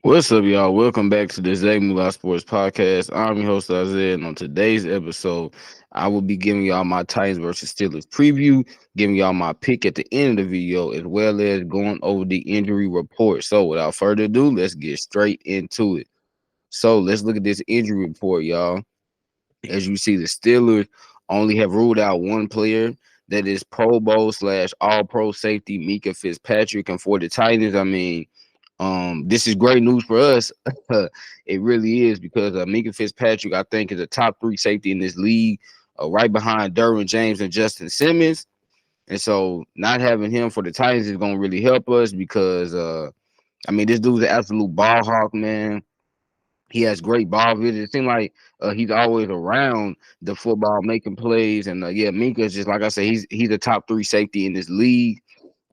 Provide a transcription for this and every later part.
What's up, y'all? Welcome back to the Zach Mula Sports Podcast. I'm your host, Isaiah, and on today's episode, I will be giving y'all my Titans versus Steelers preview, giving y'all my pick at the end of the video, as well as going over the injury report. So, without further ado, let's get straight into it. So, let's look at this injury report, y'all. As you see, the Steelers only have ruled out one player, that is Pro Bowl slash All Pro safety Mika Fitzpatrick, and for the Titans, I mean. This is great news for us. It really is because Minka Fitzpatrick, I think, is a top three safety in this league, right behind Derwin James and Justin Simmons. And so, not having him for the Titans is gonna really help us because, I mean, this dude's an absolute ball hawk, man. He has great ball vision. It seems like he's always around the football, making plays, and yeah, Minka is just like I said, he's a top three safety in this league.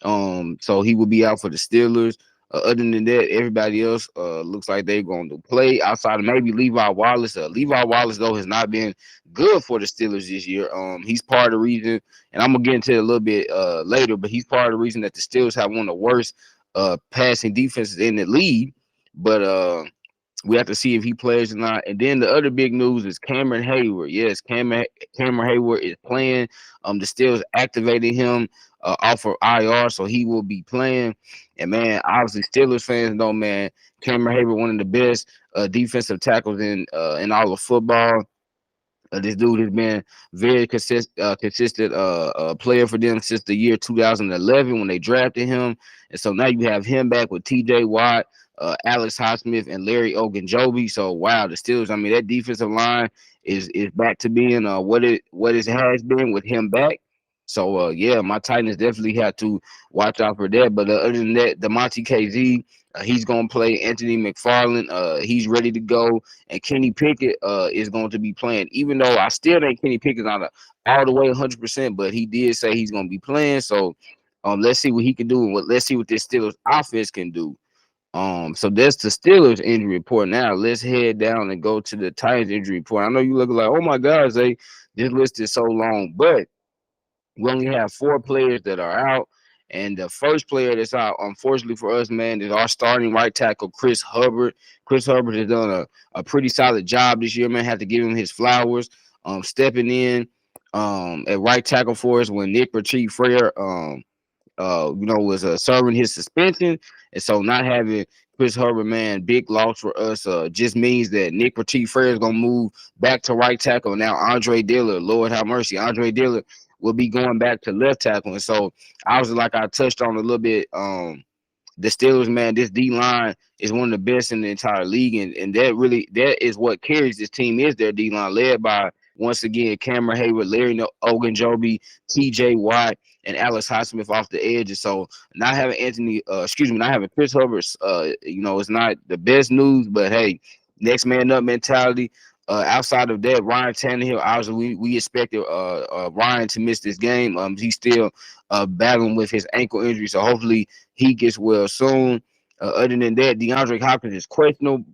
So he will be out for the Steelers. Other than that, everybody else looks like they're going to play outside of maybe Levi Wallace. Levi Wallace though has not been good for the Steelers this year. He's part of the reason, and I'm gonna get into it a little bit later, but he's part of the reason that the Steelers have one of the worst passing defenses in the league. But we have to see if he plays or not. And then the other big news is Cameron Hayward. Yes, Cameron Hayward is playing. The Steelers activated him off of IR, so he will be playing. And man, obviously Steelers fans know, man, Cameron Hayward, one of the best defensive tackles in all of football. This dude has been very consistent player for them since the year 2011 when they drafted him, and so now you have him back with T.J. Watt, Alex Highsmith, and Larry Ogunjobi. So wow, the Steelers. I mean, that defensive line is back to being what it has been with him back. So yeah, my Titans definitely have to watch out for that. But other than that, the Monty KZ, he's gonna play Anthony McFarland. He's ready to go, and Kenny Pickett is going to be playing. Even though I still think Kenny Pickett's not all the way 100%, but he did say he's going to be playing. So let's see what he can do, and let's see what this Steelers offense can do. So that's the Steelers injury report. Now let's head down and go to the Titans injury report. I know you look like, oh my gosh, this list is so long, but we only have four players that are out. And the first player that's out, unfortunately for us, man, is our starting right tackle, Chris Hubbard. Chris Hubbard has done a pretty solid job this year, man. Have to give him his flowers. Stepping in at right tackle for us when Nick Petit-Frere was serving his suspension. And so not having Chris Hubbard, man, big loss for us. Just means that Nick Petit-Frere is gonna move back to right tackle. Now Andre Dillard, Lord have mercy, Andre Dillard will be going back to left tackle. And so obviously, like I touched on a little bit, the Steelers, man, this D line is one of the best in the entire league, and that is what carries this team is their D line, led by once again Cameron Hayward, Larry Ogunjobi, T.J. Watt, and Alex Highsmith off the edges. So not having not having Chris Hubbard, it's not the best news, but hey, next man up mentality. Outside of that, Ryan Tannehill, obviously we expected Ryan to miss this game. He's still battling with his ankle injury, so hopefully he gets well soon. Other than that, DeAndre Hopkins is questionable,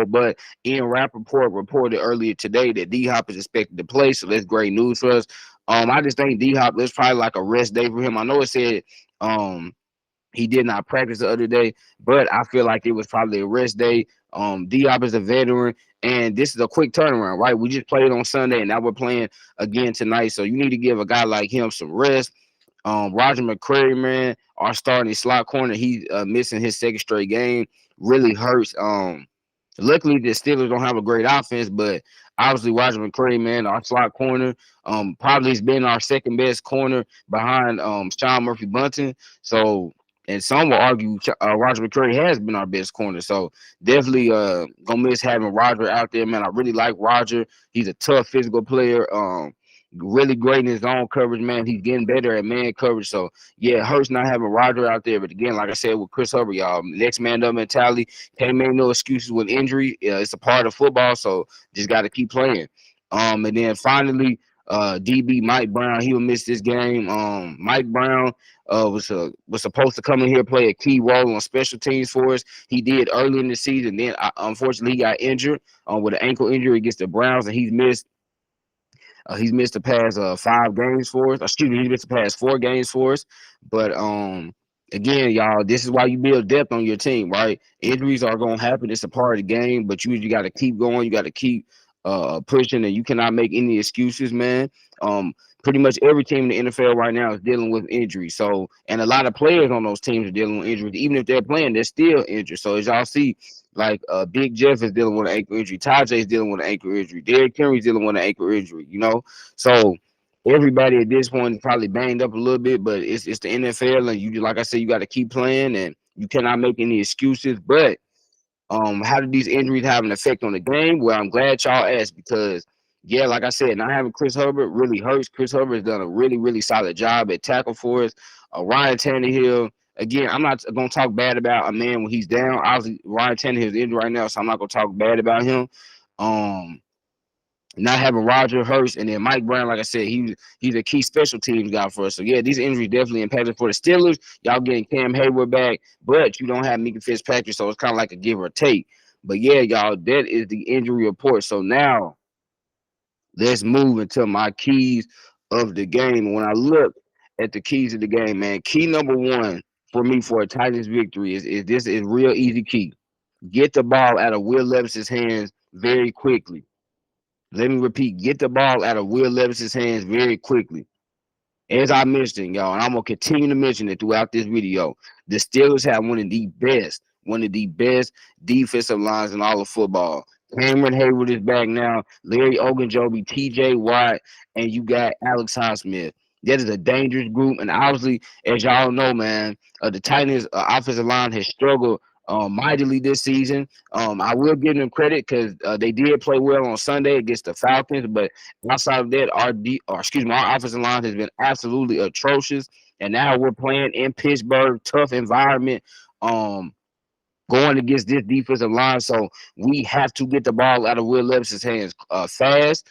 but Ian Rappaport reported earlier today that D Hop is expected to play, so that's great news for us. I just think D Hop is probably like a rest day for him. I know it said he did not practice the other day, but I feel like it was probably a rest day. Diop is a veteran, and this is a quick turnaround, right? We just played on Sunday, and now we're playing again tonight. So you need to give a guy like him some rest. Roger McCreary, man, our starting slot corner, he's missing his second straight game. Really hurts. Luckily, the Steelers don't have a great offense, but obviously Roger McCreary, man, our slot corner, probably has been our second best corner behind Sean Murphy Bunting. So, and some will argue Roger McCreary has been our best corner. So definitely gonna miss having Roger out there, man. I really like Roger. He's a tough physical player. Really great in his own coverage, man. He's getting better at man coverage. So yeah, it hurts not having Roger out there. But again, like I said with Chris Hubbard, y'all, next man up mentality. Can't make no excuses with injury. It's a part of football, so just got to keep playing. And then finally, DB Mike Brown, he will miss this game. Mike Brown was supposed to come in here play a key role on special teams for us. He did early in the season. Then unfortunately, he got injured with an ankle injury against the Browns, and he's missed the past 5 games for us. Excuse me, he missed the past 4 games for us. But Again, y'all, this is why you build depth on your team, right? Injuries are gonna happen. It's a part of the game, but you got to keep going. You got to keep pushing, and you cannot make any excuses, man. Um, Pretty much every team in the NFL right now is dealing with injuries. So, and a lot of players on those teams are dealing with injuries. Even if they're playing, they're still injured. So, as y'all see, like Big Jeff is dealing with an ankle injury. Tajay is dealing with an ankle injury. Derrick Henry's dealing with an ankle injury. So everybody at this point is probably banged up a little bit, but it's the NFL, and you, like I said, you got to keep playing, and you cannot make any excuses. But how did these injuries have an effect on the game? Well, I'm glad y'all asked, because yeah, like I said, not having Chris Hubbard really hurts. Chris Hubbard has done a really solid job at tackle for us. Ryan Tannehill. Again, I'm not gonna talk bad about a man when he's down. Obviously, Ryan Tannehill is injured right now, so I'm not gonna talk bad about him. Um, Not having Roger Hurst, and then Mike Brown, like I said, he's a key special teams guy for us. So yeah, these injuries definitely impacted for the Steelers. Y'all getting Cam Hayward back, but you don't have Minka Fitzpatrick, so it's kind of like a give or take. But yeah, y'all, that is the injury report. So now let's move into my keys of the game. When I look at the keys of the game, man, key number one for me for a Titans victory is this is real easy key. Get the ball out of Will Levis's hands very quickly. Let me repeat, get the ball out of Will Levis's hands very quickly. As I mentioned, y'all, and I'm gonna continue to mention it throughout this video, the Steelers have one of the best defensive lines in all of football. Cameron Hayward is back now. Larry Ogunjobi, T.J. Watt, and you got Alex Highsmith. That is a dangerous group, and obviously, as y'all know, man, the Titans' offensive line has struggled mightily this season. I will give them credit because they did play well on Sunday against the Falcons, but outside of that, our offensive line has been absolutely atrocious. And now we're playing in Pittsburgh, tough environment, going against this defensive line. So we have to get the ball out of Will Levis's hands fast.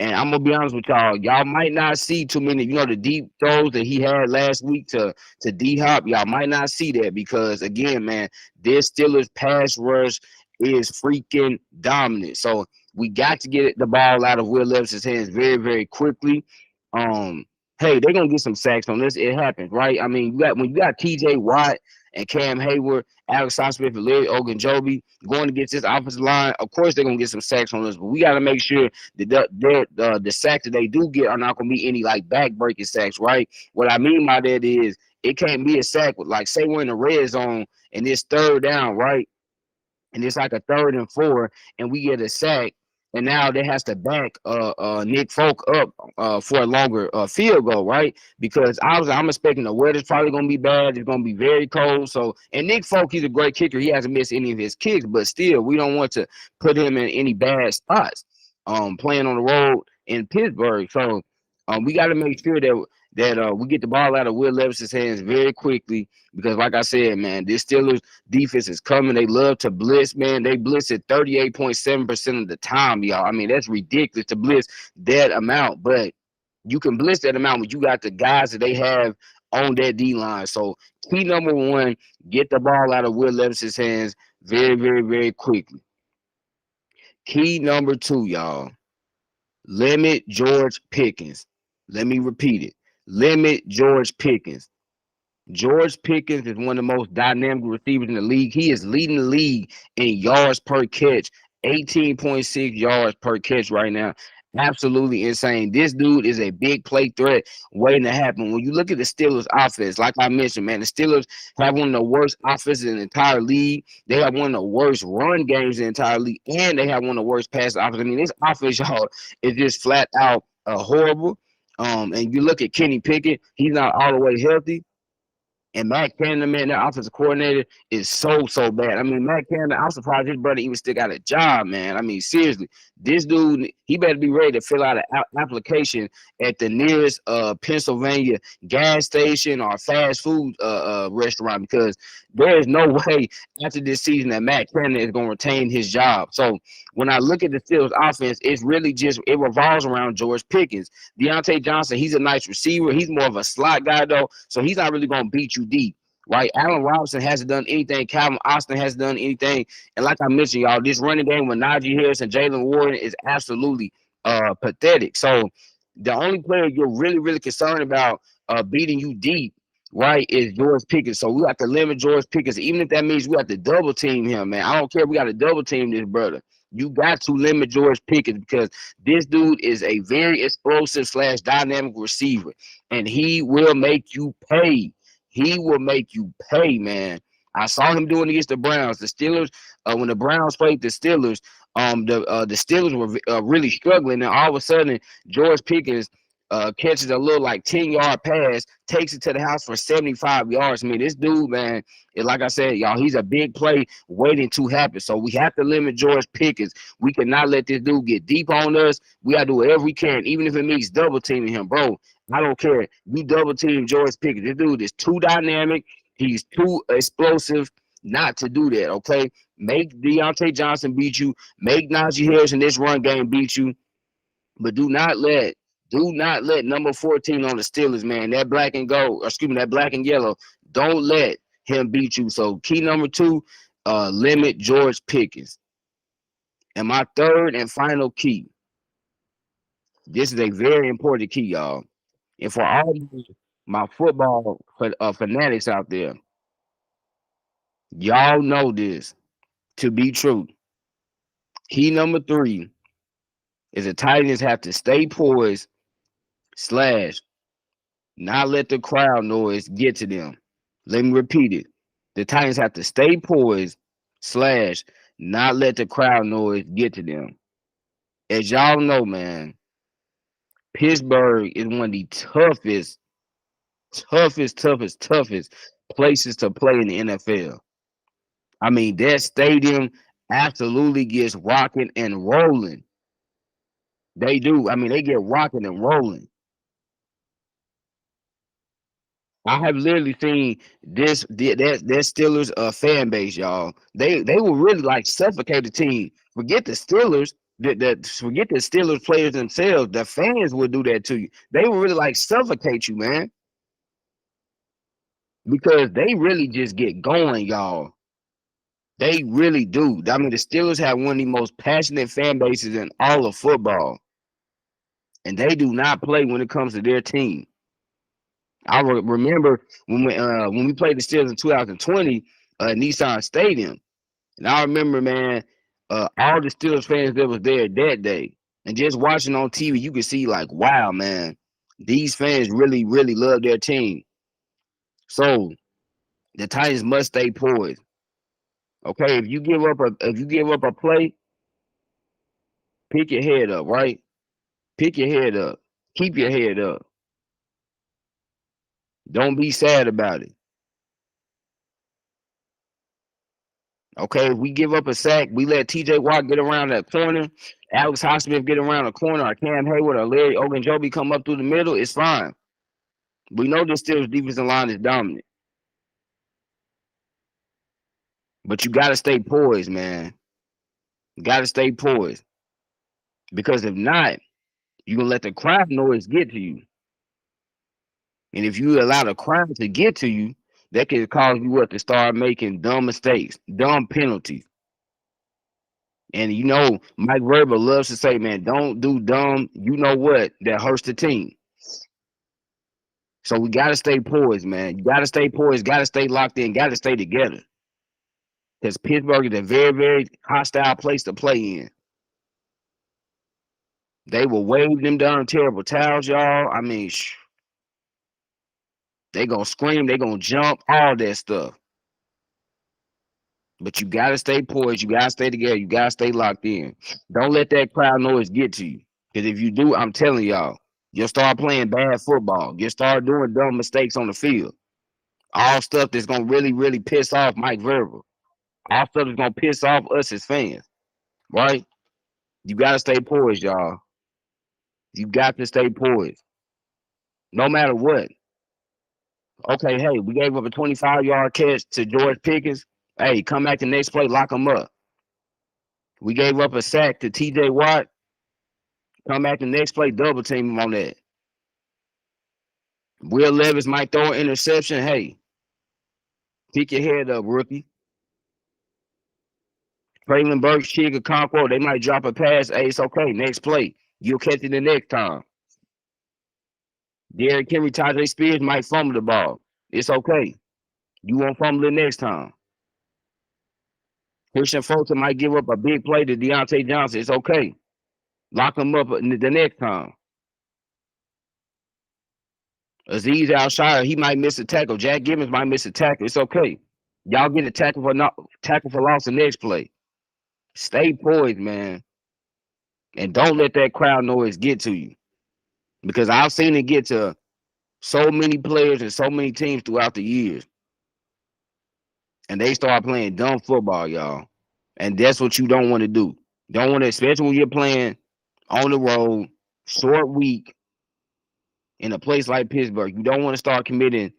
And I'm gonna be honest with y'all. Y'all might not see too many, the deep throws that he had last week to D Hop. Y'all might not see that because again, man, this Steelers pass rush is freaking dominant. So we got to get the ball out of Will Levis's hands very quickly. Hey, they're gonna get some sacks on this. It happens, right? I mean, when you got T.J. Watt and Cam Hayward, Alex Highsmith, and Larry Ogunjobi going against this offensive line, of course they're gonna get some sacks on us. But we got to make sure that the sacks that they do get are not gonna be any like back breaking sacks, right? What I mean by that is it can't be a sack with, like, say we're in the red zone and it's third down, right? And it's like a 3rd and 4, and we get a sack, and now they has to back Nick Folk up for a longer field goal, right? Because I'm expecting the weather's probably gonna be bad. It's gonna be very cold. So, and Nick Folk, he's a great kicker. He hasn't missed any of his kicks, but still, we don't want to put him in any bad spots. Playing on the road in Pittsburgh, so we got to make sure that we get the ball out of Will Levis's hands very quickly because, like I said, man, this Steelers defense is coming. They love to blitz, man. They blitz at 38.7% of the time, y'all. I mean, that's ridiculous to blitz that amount, but you can blitz that amount when you got the guys that they have on that D line. So, key number one, get the ball out of Will Levis's hands very quickly. Key number two, y'all, limit George Pickens. Let me repeat it. Limit George Pickens. George Pickens is one of the most dynamic receivers in the league. He is leading the league in yards per catch, 18.6 yards per catch right now. Absolutely insane. This dude is a big play threat waiting to happen. When you look at the Steelers offense, like I mentioned, man, the Steelers have one of the worst offenses in the entire league. They have one of the worst run games in the entire league, and they have one of the worst pass offenses. I mean, this offense, y'all, is just flat out horrible. And you look at Kenny Pickett, he's not all the way healthy. And Matt Canada, man, their offensive coordinator is so bad. I mean, Matt Canada, I'm surprised his brother even still got a job, man. I mean, seriously, this dude, he better be ready to fill out an application at the nearest Pennsylvania gas station or fast food restaurant because there is no way after this season that Matt Canada is going to retain his job. So when I look at the Steelers offense, it's really just, it revolves around George Pickens. Diontae Johnson, he's a nice receiver. He's more of a slot guy, though, so he's not really going to beat you deep, right? Allen Robinson hasn't done anything. Calvin Austin hasn't done anything. And like I mentioned, y'all, this running game with Najee Harris and Jalen Warren is absolutely pathetic. So the only player you're really concerned about beating you deep right, is George Pickens. So we have to limit George Pickens, even if that means we have to double team him, man. I don't care if we got to double team this brother. You got to limit George Pickens because this dude is a very explosive slash dynamic receiver, and he will make you pay. He will make you pay, man. I saw him doing against the Browns. The Steelers, when the Browns played the Steelers, the Steelers were really struggling, and all of a sudden George Pickens catches a little like 10-yard pass, takes it to the house for 75 yards. I mean, this dude, man, like I said, y'all, he's a big play waiting to happen. So we have to limit George Pickens. We cannot let this dude get deep on us. We got to do whatever we can, even if it means double teaming him, bro. I don't care. You double team George Pickens. This dude is too dynamic. He's too explosive not to do that, okay? Make Deontay Johnson beat you. Make Najee Harris in this run game beat you. But do not let number 14 on the Steelers, man. That black and gold, or excuse me, that black and yellow. Don't let him beat you. So key number 2, limit George Pickens. And my third and final key. This is a very important key, y'all. And for all my football fanatics out there, y'all know this to be true. Key number 3 is the Titans have to stay poised slash not let the crowd noise get to them. Let me repeat it. The Titans have to stay poised slash not let the crowd noise get to them. As y'all know, man, Pittsburgh is one of the toughest places to play in the NFL. I mean, that stadium absolutely gets rocking and rolling. They do. I mean, they get rocking and rolling. I have literally seen that Steelers fan base, y'all. They will really like suffocate the team. Forget the Steelers. Forget the Steelers players themselves. The fans will do that to you. They will really like suffocate you, man. Because they really just get going, y'all. They really do. I mean, the Steelers have one of the most passionate fan bases in all of football. And they do not play when it comes to their team. I remember when we played the Steelers in 2020 at Nissan Stadium, and I remember, man, all the Steelers fans that was there that day, and just watching on TV, you could see like, wow, man, these fans really, really love their team. So the Titans must stay poised. Okay, if you give up a play, pick your head up, right? Pick your head up. Keep your head up. Don't be sad about it. Okay, if we give up a sack, we let TJ Watt get around that corner, Alex Highsmith get around the corner, or Cam Hayward or Larry Ogunjobi come up through the middle, it's fine. We know the Steelers defensive line is dominant. But you got to stay poised, man. You got to stay poised. Because if not, you're going to let the crowd noise get to you. And if you allow the crowd to get to you, that can cause you to start making dumb mistakes, dumb penalties. And you know, Mike Vrabel loves to say, man, don't do dumb, you know what, that hurts the team. So we got to stay poised, man. You got to stay poised, got to stay locked in, got to stay together. Because Pittsburgh is a very, very hostile place to play in. They will wave them down terrible towels, y'all. I mean, they going to scream, they going to jump, all that stuff. But you got to stay poised. You got to stay together. You got to stay locked in. Don't let that crowd noise get to you. Because if you do, I'm telling y'all, you'll start playing bad football. You'll start doing dumb mistakes on the field. All stuff that's going to really, really piss off Mike Vrabel. All stuff that's going to piss off us as fans. Right? You got to stay poised, y'all. You got to stay poised. No matter what. Okay, hey, we gave up a 25-yard catch to George Pickens. Hey, come back the next play, lock him up. We gave up a sack to TJ Watt. Come back the next play, double team him on that. Will Levis might throw an interception. Hey, pick your head up, rookie. Traylon Burks, Chig, Okonkwo, they might drop a pass. Hey, it's okay. Next play. You'll catch it the next time. Derrick Henry, Tajay Spears might fumble the ball. It's okay. You won't fumble it next time. Christian Fulton might give up a big play to Deontay Johnson. It's okay. Lock him up the next time. Azeez Al-Shire, he might miss a tackle. Jack Gibbons might miss a tackle. It's okay. Y'all get a tackle for loss the next play. Stay poised, man. And don't let that crowd noise get to you. Because I've seen it get to so many players and so many teams throughout the years. And they start playing dumb football, y'all. And that's what you don't want to do. Don't want to, especially when you're playing on the road, short week, in a place like Pittsburgh. You don't want to start committing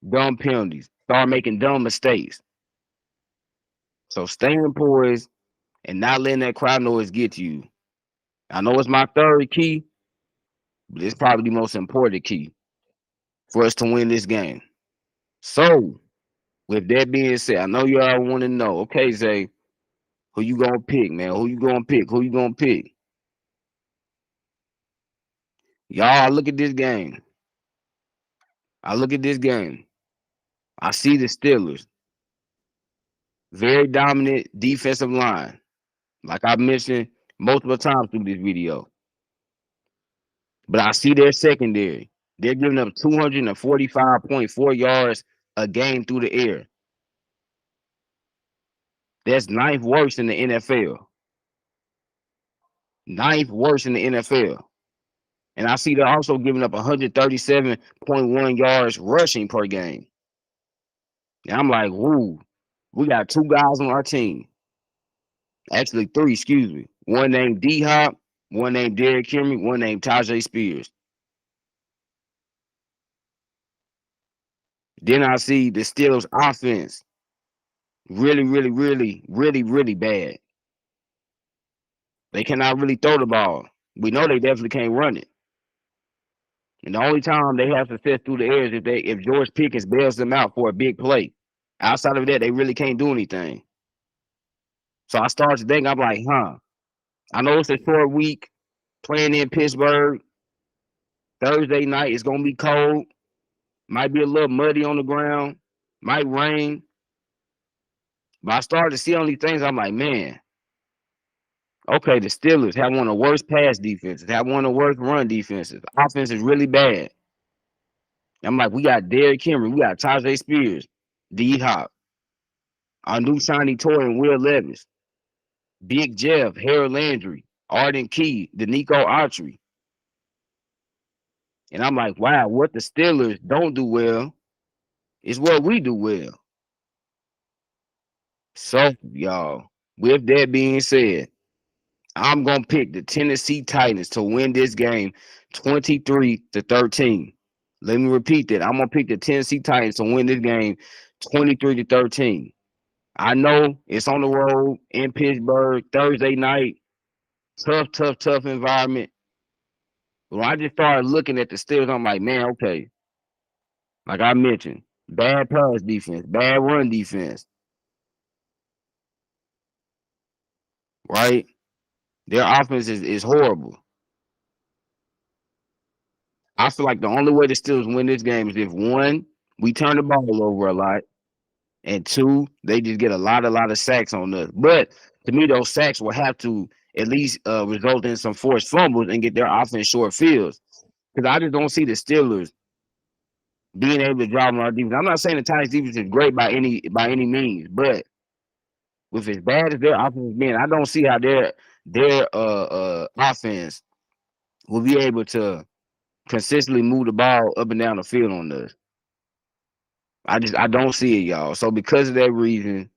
dumb penalties, start making dumb mistakes. So staying poised and not letting that crowd noise get to you. I know it's my third key, but it's probably the most important key for us to win this game. So, with that being said, I know y'all want to know, okay, Zay, who you gonna pick, man? Who you gonna pick? Who you gonna pick? Y'all, look at this game. I look at this game. I see the Steelers. Very dominant defensive line. Like I mentioned multiple times through this video. But I see their secondary. They're giving up 245.4 yards a game through the air. That's ninth worst in the NFL. Ninth worst in the NFL. And I see they're also giving up 137.1 yards rushing per game. And I'm like, woo, we got two guys on our team. Actually, three, excuse me. One named D-Hop, one named Derrick Henry, one named Tyjae Spears. Then I see the Steelers offense really, really, really, really, really bad. They cannot really throw the ball. We know they definitely can't run it. And the only time they have success through the air is if George Pickens bails them out for a big play. Outside of that, they really can't do anything. So I started to think, I'm like, I know it's a short week playing in Pittsburgh. Thursday night, it's gonna be cold. Might be a little muddy on the ground. Might rain. But I started to see all these things. I'm like, man, okay, the Steelers have one of the worst pass defenses, have one of the worst run defenses. The offense is really bad. I'm like, we got Derrick Henry, we got Tyjae Spears, D-Hop, our new shiny toy, and Will Levis, Big Jeff, Harold Landry, Arden Key, Danico Autry. And I'm like, wow, what the Steelers don't do well is what we do well. So, y'all, with that being said, I'm going to pick the Tennessee Titans to win this game 23-13. Let me repeat that. I'm going to pick the Tennessee Titans to win this game 23-13. I know it's on the road in Pittsburgh, Thursday night. Tough environment. When I just started looking at the Steelers, I'm like, man, okay. Like I mentioned, bad pass defense, bad run defense. Right? Their offense is horrible. I feel like the only way the Steelers win this game is if, one, we turn the ball over a lot, and two, they just get a lot of sacks on us. But to me, those sacks will have to at least result in some forced fumbles and get their offense short fields. Because I just don't see the Steelers being able to drive on our defense. I'm not saying the Titans defense is great by any means, but with as bad as their offense being, I don't see how their offense will be able to consistently move the ball up and down the field on us. I don't see it, y'all. So because of that reason,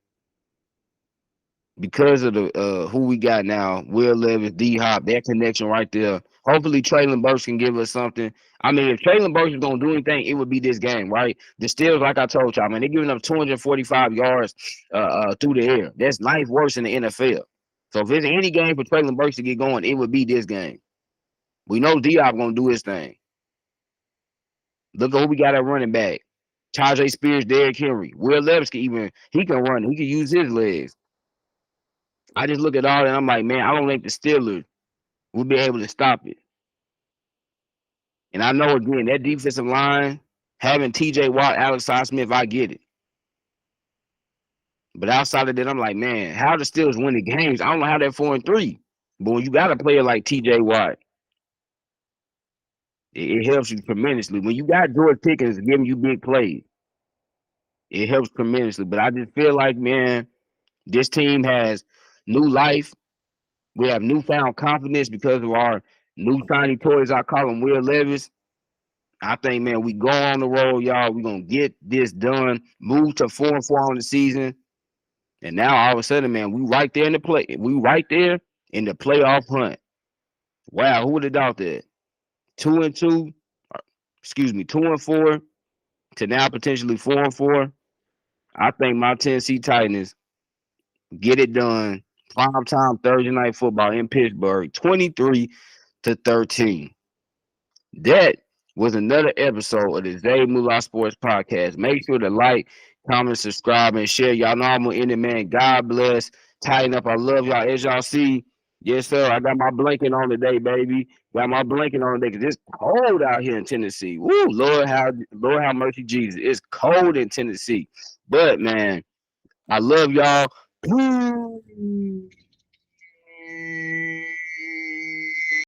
because of the who we got now, Will Levis, D-Hop, that connection right there. Hopefully Treylon Burks can give us something. I mean, if Treylon Burks is gonna do anything, it would be this game, right? The Steelers, like I told y'all, man, they're giving up 245 yards through the air. That's ninth worst in the NFL. So if there's any game for Treylon Burks to get going, it would be this game. We know D-Hop gonna do his thing. Look at who we got at running back. Tyjae Spears, Derrick Henry. Will Levis he can run. He can use his legs. I just look at all that and I'm like, man, I don't think the Steelers will be able to stop it. And I know, again, that defensive line, Having TJ Watt, Alex Smith, I get it. But outside of that, I'm like, man, how the Steelers win the games? I don't know how they're 4-3. But when you got a player like TJ Watt, it helps you tremendously. When you got George Pickens giving you big plays, it helps tremendously. But I just feel like, man, this team has new life. We have newfound confidence because of our new shiny toys. I call them Will Levis. I think, man, we go on the road, y'all. We're going to get this done. Move to 4-4 on the season. And now all of a sudden, man, we right there in the play. We right there in the playoff hunt. Wow, who would have thought that? 2-2, 2-4 to now potentially 4-4. I think my Tennessee Titans get it done. Prime time Thursday night football in Pittsburgh, 23-13. That was another episode of the Zay Moolah Sports Podcast. Make sure to like, comment, subscribe, and share. Y'all know I'm gonna end it, man. God bless. Tighten up. I love y'all. As y'all see, yes, sir. I got my blanket on today, baby. Got my blanket on today because it's cold out here in Tennessee. Woo, Lord have mercy, Jesus. It's cold in Tennessee. But man, I love y'all.